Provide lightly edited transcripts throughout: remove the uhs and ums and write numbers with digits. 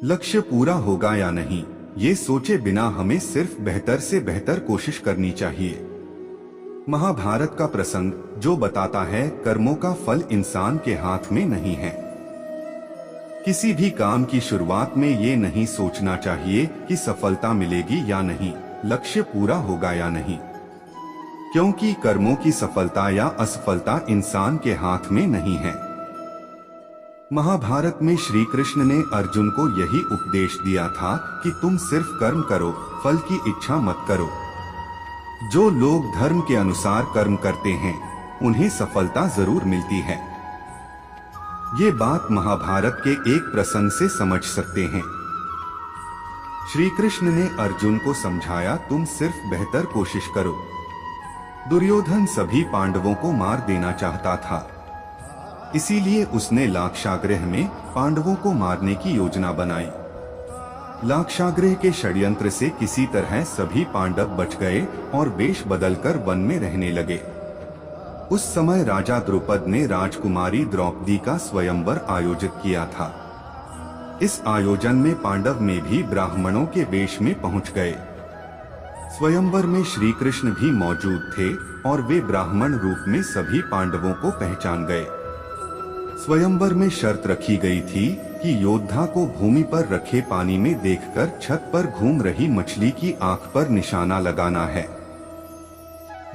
लक्ष्य पूरा होगा या नहीं, ये सोचे बिना हमें सिर्फ बेहतर से बेहतर कोशिश करनी चाहिए। महाभारत का प्रसंग जो बताता है कर्मों का फल इंसान के हाथ में नहीं है। किसी भी काम की शुरुआत में ये नहीं सोचना चाहिए कि सफलता मिलेगी या नहीं, लक्ष्य पूरा होगा या नहीं, क्योंकि कर्मों की सफलता या असफलता इंसान के हाथ में नहीं है। महाभारत में श्री कृष्ण ने अर्जुन को यही उपदेश दिया था कि तुम सिर्फ कर्म करो, फल की इच्छा मत करो। जो लोग धर्म के अनुसार कर्म करते हैं उन्हें सफलता जरूर मिलती है। ये बात महाभारत के एक प्रसंग से समझ सकते हैं। श्री कृष्ण ने अर्जुन को समझाया, तुम सिर्फ बेहतर कोशिश करो। दुर्योधन सभी पांडवों को मार देना चाहता था, इसीलिए उसने लाक्षागृह में पांडवों को मारने की योजना बनाई। लाक्षागृह के षड्यंत्र से किसी तरह सभी पांडव बच गए और वेश बदलकर वन में रहने लगे। उस समय राजा द्रुपद ने राजकुमारी द्रौपदी का स्वयंवर आयोजित किया था। इस आयोजन में पांडव में भी ब्राह्मणों के वेश में पहुंच गए। स्वयंवर में श्री कृष्ण भी मौजूद थे और वे ब्राह्मण रूप में सभी पांडवों को पहचान गए। स्वयंवर में शर्त रखी गई थी कि योद्धा को भूमि पर रखे पानी में देखकर छत पर घूम रही मछली की आंख पर निशाना लगाना है।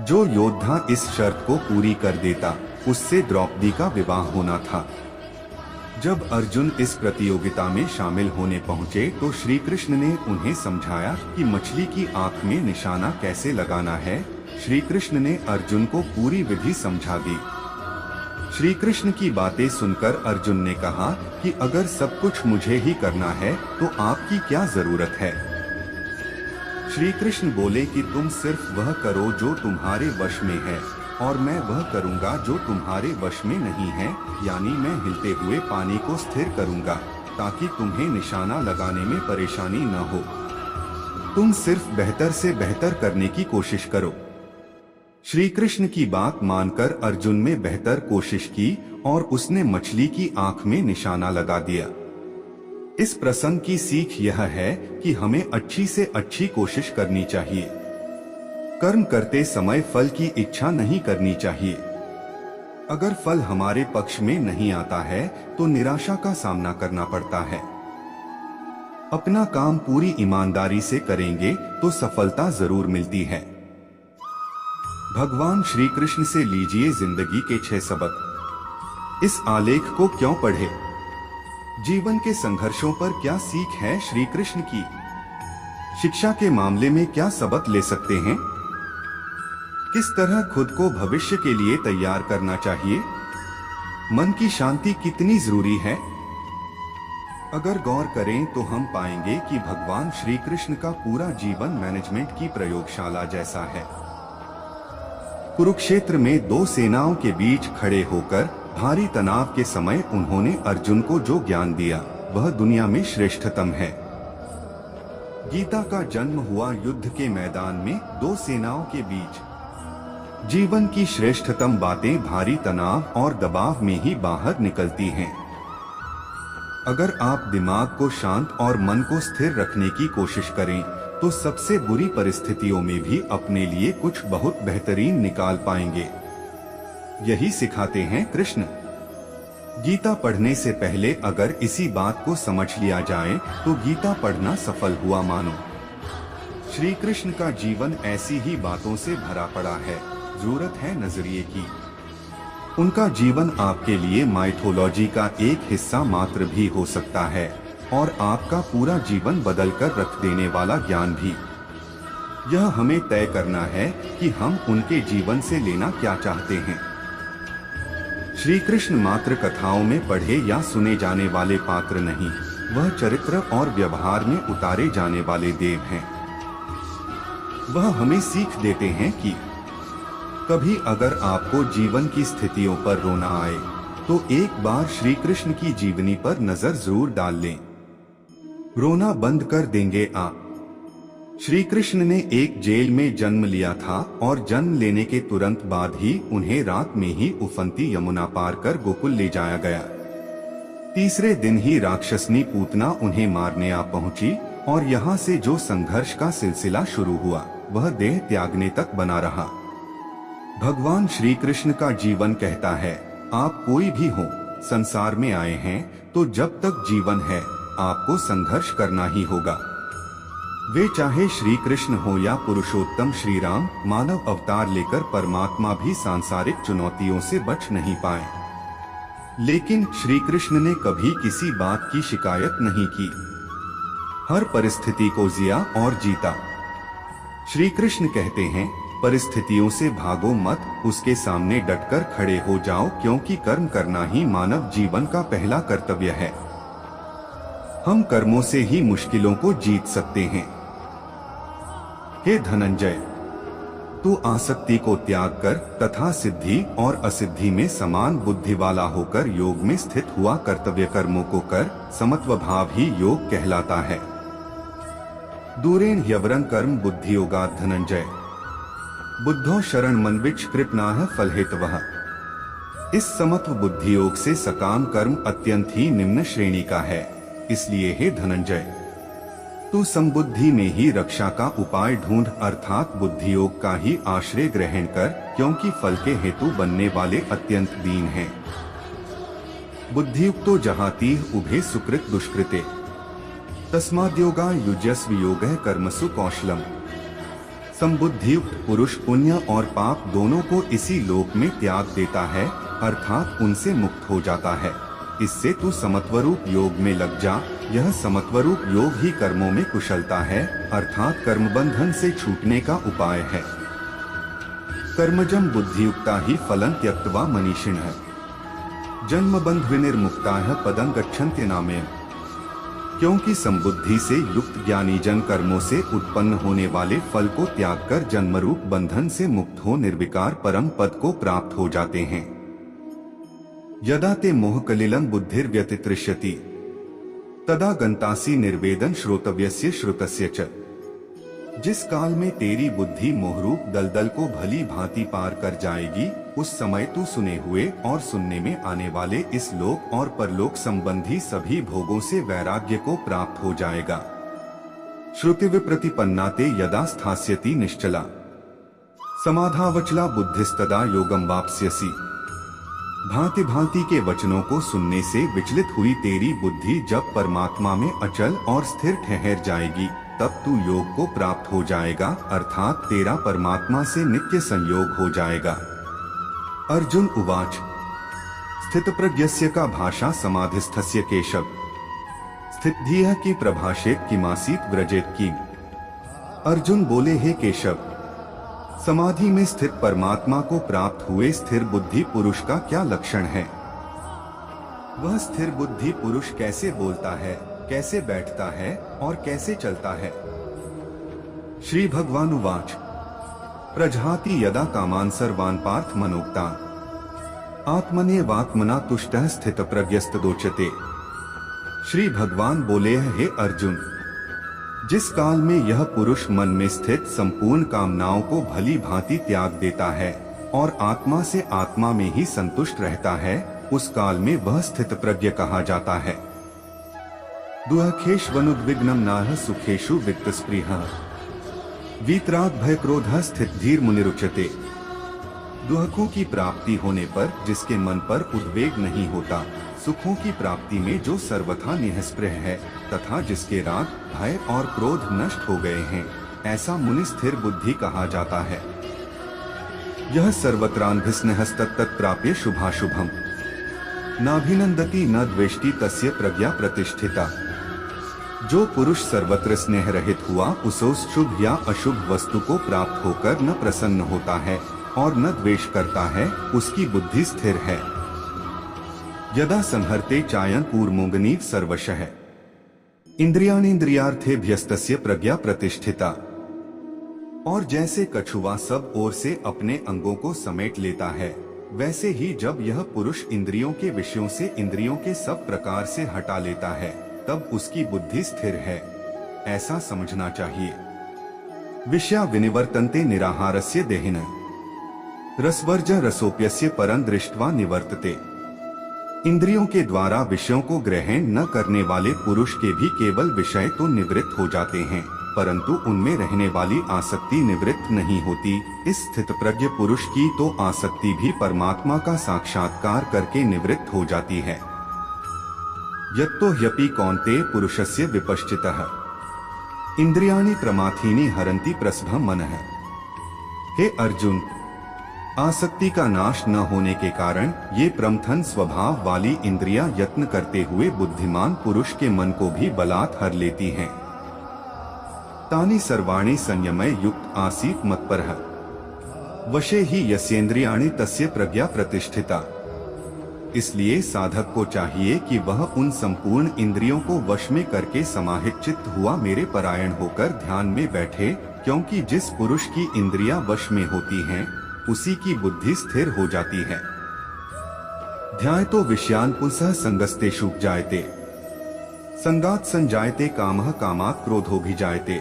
जो योद्धा इस शर्त को पूरी कर देता उससे द्रौपदी का विवाह होना था। जब अर्जुन इस प्रतियोगिता में शामिल होने पहुंचे तो श्री कृष्ण ने उन्हें समझाया कि मछली की आंख में निशाना कैसे लगाना है। श्री कृष्ण ने अर्जुन को पूरी विधि समझा दी। श्री कृष्ण की बातें सुनकर अर्जुन ने कहा कि अगर सब कुछ मुझे ही करना है तो आपकी क्या जरूरत है। श्री कृष्ण बोले कि तुम सिर्फ वह करो जो तुम्हारे वश में है और मैं वह करूंगा जो तुम्हारे वश में नहीं है, यानी मैं हिलते हुए पानी को स्थिर करूंगा ताकि तुम्हें निशाना लगाने में परेशानी न हो। तुम सिर्फ बेहतर से बेहतर करने की कोशिश करो। श्री कृष्ण की बात मानकर अर्जुन ने बेहतर कोशिश की और उसने मछली की आंख में निशाना लगा दिया। इस प्रसंग की सीख यह है कि हमें अच्छी से अच्छी कोशिश करनी चाहिए। कर्म करते समय फल की इच्छा नहीं करनी चाहिए। अगर फल हमारे पक्ष में नहीं आता है तो निराशा का सामना करना पड़ता है। अपना काम पूरी ईमानदारी से करेंगे तो सफलता जरूर मिलती है। भगवान श्री कृष्ण से लीजिए जिंदगी के 6 सबक। इस आलेख को क्यों पढ़े? जीवन के संघर्षों पर क्या सीख है श्री कृष्ण की? शिक्षा के मामले में क्या सबक ले सकते हैं? किस तरह खुद को भविष्य के लिए तैयार करना चाहिए? मन की शांति कितनी जरूरी है? अगर गौर करें तो हम पाएंगे कि भगवान श्री कृष्ण का पूरा जीवन मैनेजमेंट की प्रयोगशाला जैसा है। कुरुक्षेत्र में 2 सेनाओं के बीच खड़े होकर भारी तनाव के समय उन्होंने अर्जुन को जो ज्ञान दिया वह दुनिया में श्रेष्ठतम है। गीता का जन्म हुआ युद्ध के मैदान में 2 सेनाओं के बीच। जीवन की श्रेष्ठतम बातें भारी तनाव और दबाव में ही बाहर निकलती हैं। अगर आप दिमाग को शांत और मन को स्थिर रखने की कोशिश करें तो सबसे बुरी परिस्थितियों में भी अपने लिए कुछ बहुत बेहतरीन निकाल पाएंगे। यही सिखाते हैं कृष्ण। गीता पढ़ने से पहले अगर इसी बात को समझ लिया जाए तो गीता पढ़ना सफल हुआ मानो। श्री कृष्ण का जीवन ऐसी ही बातों से भरा पड़ा है, जरूरत है नजरिए की। उनका जीवन आपके लिए माइथोलॉजी का एक हिस्सा मात्र भी हो सकता है और आपका पूरा जीवन बदल कर रख देने वाला ज्ञान भी। यह हमें तय करना है कि हम उनके जीवन से लेना क्या चाहते हैं। श्री कृष्ण मात्र कथाओं में पढ़े या सुने जाने वाले पात्र नहीं, वह चरित्र और व्यवहार में उतारे जाने वाले देव हैं। वह हमें सीख देते हैं कि कभी अगर आपको जीवन की स्थितियों पर रोना आए तो एक बार श्री कृष्ण की जीवनी पर नजर जरूर डाल लें। रोना बंद कर देंगे आप। श्री कृष्ण ने एक जेल में जन्म लिया था और जन्म लेने के तुरंत बाद ही उन्हें रात में ही उफनती यमुना पार कर गोकुल ले जाया गया। तीसरे दिन ही राक्षसनी पूतना उन्हें मारने आ पहुंची और यहाँ से जो संघर्ष का सिलसिला शुरू हुआ वह देह त्यागने तक बना रहा। भगवान श्री कृष्ण का जीवन कहता है, आप कोई भी हो, संसार में आए हैं तो जब तक जीवन है आपको संघर्ष करना ही होगा। वे चाहे श्री कृष्ण हो या पुरुषोत्तम श्री राम, मानव अवतार लेकर परमात्मा भी सांसारिक चुनौतियों से बच नहीं पाए। लेकिन श्री कृष्ण ने कभी किसी बात की शिकायत नहीं की, हर परिस्थिति को जिया और जीता। श्री कृष्ण कहते हैं, परिस्थितियों से भागो मत, उसके सामने डटकर खड़े हो जाओ, क्योंकि कर्म करना ही मानव जीवन का पहला कर्तव्य है। हम कर्मों से ही मुश्किलों को जीत सकते हैं। हे धनंजय, तू आसक्ति को त्याग कर तथा सिद्धि और असिद्धि में समान बुद्धि वाला होकर योग में स्थित हुआ कर्तव्य कर्मों को कर, समत्व भाव ही योग कहलाता है। दूरेण ह्यवरं कर्म बुद्धि योगात् धनंजय, बुद्धो शरण मनविच कृपनाः फलहेतवः। इस समत्व बुद्धि योग से सकाम कर्म अत्यंत ही निम्न श्रेणी का है। इसलिए हे धनंजय, तू समबुद्धि में ही रक्षा का उपाय ढूंढ, अर्थात बुद्धि योग का ही आश्रय ग्रहण कर, क्योंकि फल के हेतु बनने वाले अत्यंत दीन हैं। बुद्धियुक्तो जहातीह उभे सुकृत दुष्कृते, तस्माद्योगा युज्यस्व योगः कर्मसु कौशलम। संबुद्धियुक्त पुरुष पुण्य और पाप दोनों को इसी लोक में त्याग देता है, अर्थात उनसे मुक्त हो जाता है। इससे तू समत्वरूप योग में लग जा। यह समत्वरूप योग ही कर्मों में कुशलता है, अर्थात कर्म बंधन से छूटने का उपाय है। कर्मजम बुद्धियुक्ता ही फलं त्यक्त्वा मनीषिणः, जन्म बंध विनिर्मुक्ताः पदं गच्छन्ति नामयः। क्योंकि संबुद्धि से युक्त ज्ञानी जन कर्मों से उत्पन्न होने वाले फल को त्याग कर जन्मरूप बंधन से मुक्त हो निर्विकार परम पद को प्राप्त हो जाते हैं। यदा ते मोह कलिलं बुद्धिर्व्यतितृष्यति, तदा गंतासि निर्वेदन श्रोतव्यस्य श्रुतस्य च। जिस काल में तेरी बुद्धि मोहरूप दलदल को भली भांति पार कर जाएगी, उस समय तू सुने हुए और सुनने में आने वाले इस लोक और परलोक संबंधी सभी भोगों से वैराग्य को प्राप्त हो जाएगा। श्रुति विप्रतिपन्ना ते यदा स्थास्यति निश्चला, समाधावचला बुद्धिस्तदा योगम वाप्स्यसि। भांति भांति के वचनों को सुनने से विचलित हुई तेरी बुद्धि जब परमात्मा में अचल और स्थिर ठहर जाएगी, तब तू योग को प्राप्त हो जाएगा, अर्थात तेरा परमात्मा से नित्य संयोग हो जाएगा। अर्जुन उवाच, स्थितप्रज्ञस्य का भाषा समाधिस्थस्य केशव, स्थितधियः की प्रभाषेत किमासीत व्रजेत की। अर्जुन बोले, हे केशव, समाधि में स्थित परमात्मा को प्राप्त हुए स्थिर बुद्धि पुरुष का क्या लक्षण है? वह स्थिर बुद्धि पुरुष कैसे बोलता है, कैसे बैठता है और कैसे चलता है? श्री भगवान उवाच, प्रजहाति यदा कामान सर्वान् पार्थ मनोक्तान्, आत्मनेवात्मना तुष्टः स्थितप्रज्ञस्तदोच्यते। श्री भगवान बोले, हे अर्जुन, जिस काल में यह पुरुष मन में स्थित संपूर्ण कामनाओं को भली भांति त्याग देता है और आत्मा से आत्मा में ही संतुष्ट रहता है, उस काल में वह स्थित प्रज्ञ कहा जाता है। दुःखेष्वनुद्विग्नं नाह सुखेषु वित्तस्पृहः, वीतराग भय क्रोधः स्थित धीर मुनिरुच्यते। दुखों की प्राप्ति होने पर जिसके मन पर उद्वेग नहीं होता, सुखों की प्राप्ति में जो सर्वथा निःस्पृह है तथा जिसके राग भय और क्रोध नष्ट हो गए हैं, ऐसा मुनि स्थिर बुद्धि कहा जाता है। यह सर्वत्रान्भिस्नेहस्तत्तत्प्राप्य शुभाशुभम्, नाभिनंदति न द्वेष्टि तस्य प्रज्ञा प्रतिष्ठिता। जो पुरुष सर्वत्र स्नेह रहित हुआ, उसे शुभ या अशुभ वस्तु को प्राप्त होकर न प्रसन्न होता है और न द्वेष करता है, उसकी बुद्धि स्थिर है। यदा संहर्ते चायं कूर्मोऽग्निः सर्वशः, इंद्रियाणीन्द्रियार्थेभ्यस्तस्य प्रज्ञा प्रतिष्ठिता। और जैसे कछुआ सब ओर से अपने अंगों को समेट लेता है, वैसे ही जब यह पुरुष इंद्रियों के विषयों से इंद्रियों के सब प्रकार से हटा लेता है, तब उसकी बुद्धि स्थिर है, ऐसा समझना चाहिए। विषया विनिवर्तन्ते निराहारस्य देहिनः, रसवर्ज रसोप्यस्य परं दृष्ट्वा निवर्तते। इंद्रियों के द्वारा विषयों को ग्रहण न करने वाले पुरुष के भी केवल विषय तो निवृत्त हो जाते हैं, परंतु उनमें रहने वाली आसक्ति निवृत्त नहीं होती। इस स्थितप्रज्ञ पुरुष की तो आसक्ति भी परमात्मा का साक्षात्कार करके निवृत्त हो जाती है। यत्तो ह्यपि कौन्तेय पुरुषस्य विपश्चितः इंद्रियाणि प्रमाथीनि हरन्ति प्रसभं मनः। हे अर्जुन, आसक्ति का नाश न होने के कारण ये प्रमथन स्वभाव वाली इंद्रियां यत्न करते हुए बुद्धिमान पुरुष के मन को भी बलात् हर लेती हैं। तानि सर्वाणि संयमय युक्त आसीत् मत्परः वशे ही यस्येन्द्रियाणि तस्य प्रज्ञा प्रतिष्ठिता। इसलिए साधक को चाहिए कि वह उन संपूर्ण इंद्रियों को वश में करके समाहित चित्त हुआ मेरे परायण होकर ध्यान में बैठे, क्योंकि जिस पुरुष की इंद्रियां वश में होती हैं, उसी की बुद्धि स्थिर हो जाती है। ध्यायतो विषयान् पुंसः संगस्तेषु जायते संगात् संजायते कामः कामात् क्रोधोऽभिजायते।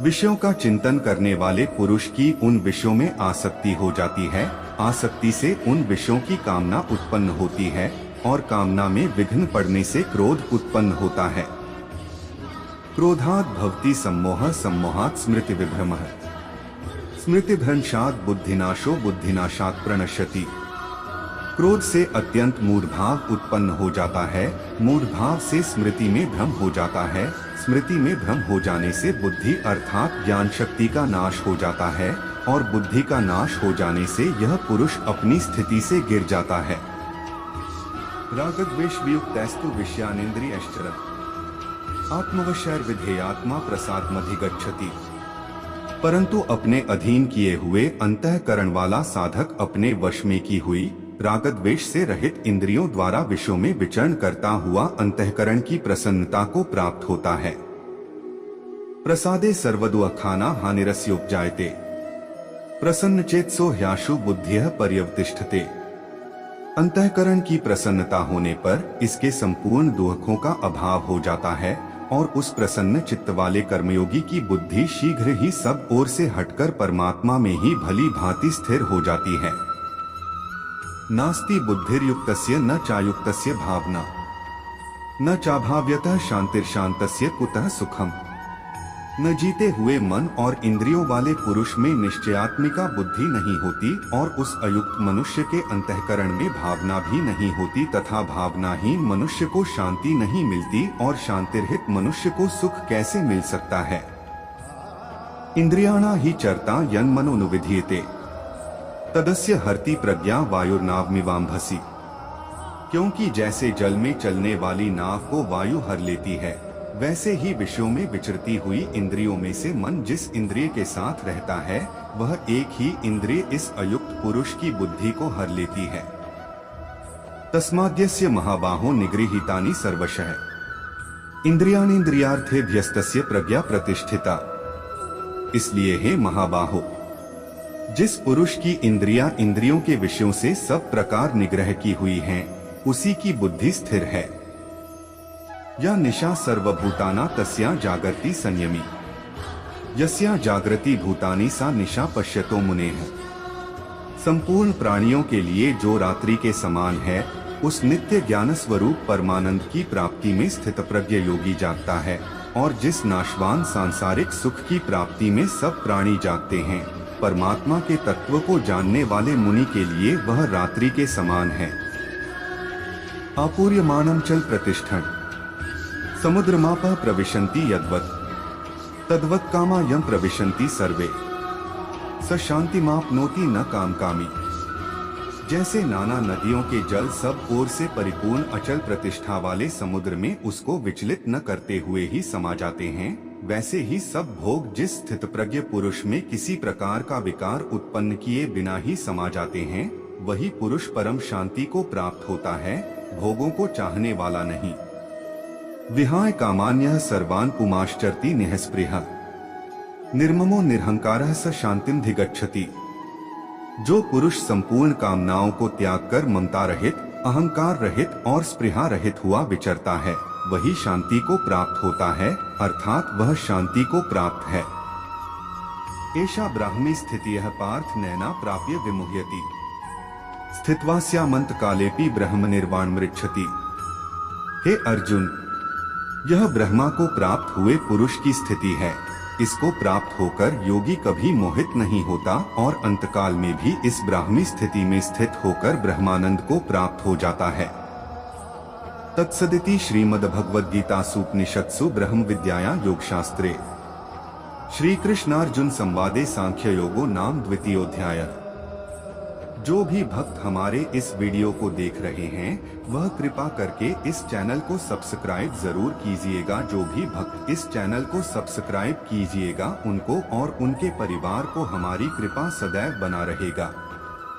विषयों का चिंतन करने वाले पुरुष की उन विषयों में आसक्ति हो जाती है, आसक्ति से उन विषयों की कामना उत्पन्न होती है और कामना में विघ्न पड़ने से क्रोध उत्पन्न होता है। क्रोधात् भवति सम्मोहः सम्मोहात् स्मृति विभ्रमः स्मृतिभ्रंशात् बुद्धिनाशो बुद्धिनाशात् प्रणश्यति। क्रोध से अत्यंत मूढ़ भाव उत्पन्न हो जाता है, मूढ़ भाव से स्मृति में भ्रम हो जाता है, स्मृति में भ्रम हो जाने से बुद्धि अर्थात ज्ञान शक्ति का नाश हो जाता है और बुद्धि का नाश हो जाने से यह पुरुष अपनी स्थिति से गिर जाता है। रागद्वेष वियुक्तस्तु विषयानिन्द्रियश्चरन् आत्मवशैर्विधेयात्मा प्रसादमधिगच्छति। परंतु अपने अधीन किए हुए अंतःकरण वाला साधक अपने वश में की हुई रागद्वेष से रहित इंद्रियों द्वारा विषयों में विचरण करता हुआ अंतःकरण की प्रसन्नता को प्राप्त होता है। प्रसादे सर्वदुःखाना हानिरस्योपजायते प्रसन्नचेतसो ह्याशु बुद्धियः पर्यवतिष्ठते। अंतःकरण की प्रसन्नता होने पर इसके संपूर्ण दुखों का अभाव हो जाता है और उस प्रसन्न चित्त वाले कर्मयोगी की बुद्धि शीघ्र ही सब ओर से हटकर परमात्मा में ही भली भांति स्थिर हो जाती है। नास्ति बुद्धिर्युक्तस्य न चायुक्तस्य भावना न चाभाव्यतः शांतिर्शांतस्य कुतः सुखम। न जीते हुए मन और इंद्रियों वाले पुरुष में निश्चयात्मिका बुद्धि नहीं होती और उस अयुक्त मनुष्य के अंतःकरण में भावना भी नहीं होती तथा भावनाहीन मनुष्य को शांति नहीं मिलती और शांतिरहित मनुष्य को सुख कैसे मिल सकता है। इंद्रियाणा ही चरता यन्मनोनुविधीयते तदस्य हरति प्रज्ञा वायुर्नावमिवाम्भसि। क्योंकि जैसे जल में चलने वाली नाव को वायु हर लेती है, वैसे ही विषयों में विचरती हुई इंद्रियों में से मन जिस इंद्रिय के साथ रहता है, वह एक ही इंद्रिय इस अयुक्त पुरुष की बुद्धि को हर लेती है। तस्माद्यस्य महाबाहो निगृहीतानि सर्वशः इंद्रियाणीन्द्रियार्थेभ्यस्तस्य प्रज्ञा प्रतिष्ठिता। इसलिए हे महाबाहो, जिस पुरुष की इंद्रियां इंद्रियों के विषयों से सब प्रकार निग्रह की हुई हैं, उसी की बुद्धि स्थिर है। या निशा सर्वभूताना तस्या जागर्ति संयमी यस्या जागृति भूतानि सा निशा पश्यतो मुनेः। संपूर्ण प्राणियों के लिए जो रात्रि के समान है, उस नित्य ज्ञान स्वरूप परमानंद की प्राप्ति में स्थित प्रज्ञ योगी जागता है और जिस नाशवान सांसारिक सुख की प्राप्ति में सब प्राणी जागते हैं, परमात्मा के तत्व को जानने वाले मुनि के लिए वह रात्रि के समान है। आपूर्यमानं चल प्रतिष्ठन् समुद्रमापः प्रविशन्ति यद्वत् तद्वत् कामा यं प्रविशन्ति सर्वे स शान्तिमाप्नोति न कामकामी। जैसे नाना नदियों के जल सब ओर से परिपूर्ण अचल प्रतिष्ठा वाले समुद्र में उसको विचलित न करते हुए ही समा जाते हैं, वैसे ही सब भोग जिस स्थित प्रज्ञ पुरुष में किसी प्रकार का विकार उत्पन्न किए बिना ही समा जाते हैं, वही पुरुष परम शांति को प्राप्त होता है, भोगों को चाहने वाला नहीं। विहाय कामान्यः सर्वान् पुमाश्चरति निःस्पृहः निर्ममो निरहंकारः स शांतिं धिगच्छति। जो पुरुष संपूर्ण कामनाओं को त्याग कर ममता रहित, अहंकार रहित और स्पृहा रहित हुआ विचरता है, वही शांति को प्राप्त होता है, अर्थात वह शांति को प्राप्त है। एषा ब्राह्मी स्थितियः पार्थ नैना प्राप्य विमुह्यति। स्थित्वास्यामंत कालेपि ब्रह्म निर्वाण मृच्छति। हे अर्जुन, यह ब्रह्मा को प्राप्त हुए पुरुष की स्थिति है। इसको प्राप्त होकर योगी कभी मोहित नहीं होता और अंतकाल में भी इस ब्राह्मी स्थिति में स्थित होकर ब्रह्मानंद को प्राप्त हो जाता है। तत्सदिति श्रीमद्भगवद्गीतासूपनिषत्सु ब्रह्म विद्यायां योगशास्त्रे श्री कृष्णार्जुन संवादे सांख्य योगो नाम द्वितीयोध्याय। जो भी भक्त हमारे इस वीडियो को देख रहे हैं वह कृपा करके इस चैनल को सब्सक्राइब जरूर कीजिएगा। जो भी भक्त इस चैनल को सब्सक्राइब कीजिएगा उनको और उनके परिवार को हमारी कृपा सदैव बना रहेगा।